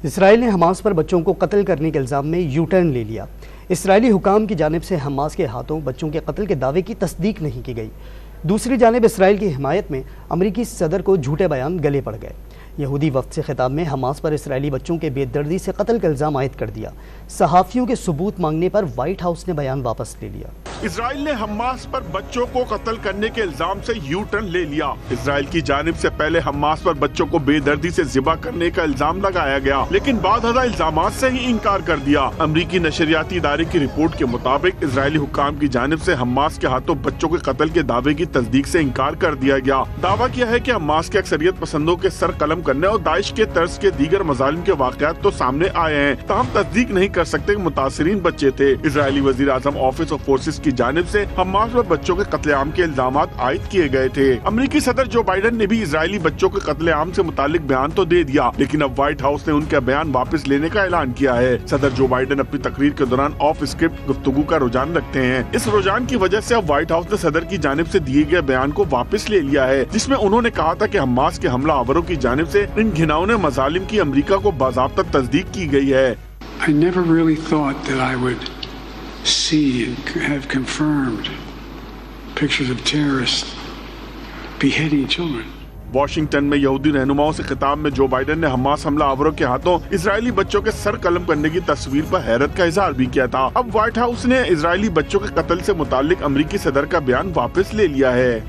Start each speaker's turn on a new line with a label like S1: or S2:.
S1: اسرائیل نے حماس پر بچوں کو قتل کرنے کے الزام میں یو ٹرن لے لیا۔ اسرائیلی حکام کی جانب سے حماس کے ہاتھوں بچوں کے قتل کے دعوے کی تصدیق نہیں کی گئی۔ دوسری جانب اسرائیل کی حمایت میں امریکی صدر کو جھوٹے بیان گلے پڑ گئے۔ یہودی وفد سے خطاب میں حماس پر اسرائیلی بچوں کے بے دردی سے قتل کا الزام عائد کر دیا۔ صحافیوں کے ثبوت مانگنے پر وائٹ ہاؤس نے بیان واپس لے لیا۔
S2: اسرائیل نے حماس پر بچوں کو قتل کرنے کے الزام سے یو ٹرن لے لیا۔ اسرائیل کی جانب سے پہلے حماس پر بچوں کو بے دردی سے ذبح کرنے کا الزام لگایا گیا، لیکن بعد ازاں الزامات سے ہی انکار کر دیا۔ امریکی نشریاتی ادارے کی رپورٹ کے مطابق اسرائیلی حکام کی جانب سے حماس کے ہاتھوں بچوں کے قتل کے دعوے کی تصدیق سے انکار کر دیا گیا۔ دعویٰ کیا ہے کہ حماس کے اکثریت پسندوں کے سر قلم کرنے اور داعش کے طرز کے دیگر مظالم کے واقعات تو سامنے آئے ہیں، تاہم تصدیق نہیں کر سکتے کہ متاثرین بچے تھے۔ اسرائیلی وزیر اعظم آفس آف فورسز کی جانب سے حماس پر بچوں کے قتل عام کے الزامات عائد کیے گئے تھے۔ امریکی صدر جو بائیڈن نے بھی اسرائیلی بچوں کے قتل عام سے متعلق بیان تو دے دیا، لیکن اب وائٹ ہاؤس نے ان کا بیان واپس لینے کا اعلان کیا ہے۔ صدر جو بائیڈن اپنی تقریر کے دوران آف اسکرپٹ گفتگو کا رجحان رکھتے ہیں۔ اس رجحان کی وجہ سے اب وائٹ ہاؤس نے صدر کی جانب سے دیے گئے بیان کو واپس لے لیا ہے، جس میں انہوں نے کہا تھا کہ حماس کے حملہ آوروں کی جانب سے ان گھناؤنے مظالم کی امریکہ کو باضابطہ تصدیق کی گئی ہے۔
S3: I never really thought that I would see and have confirmed pictures of terrorists beheading children.
S2: Washington میں یہودی رہنماؤں سے خطاب میں جو بائیڈن نے حماس حملہ آوروں کے ہاتھوں اسرائیلی بچوں کے سر قلم کرنے کی تصویر پر حیرت کا اظہار بھی کیا تھا۔ اب وائٹ ہاؤس نے اسرائیلی بچوں کے قتل سے متعلق امریکی صدر کا بیان واپس لے لیا ہے۔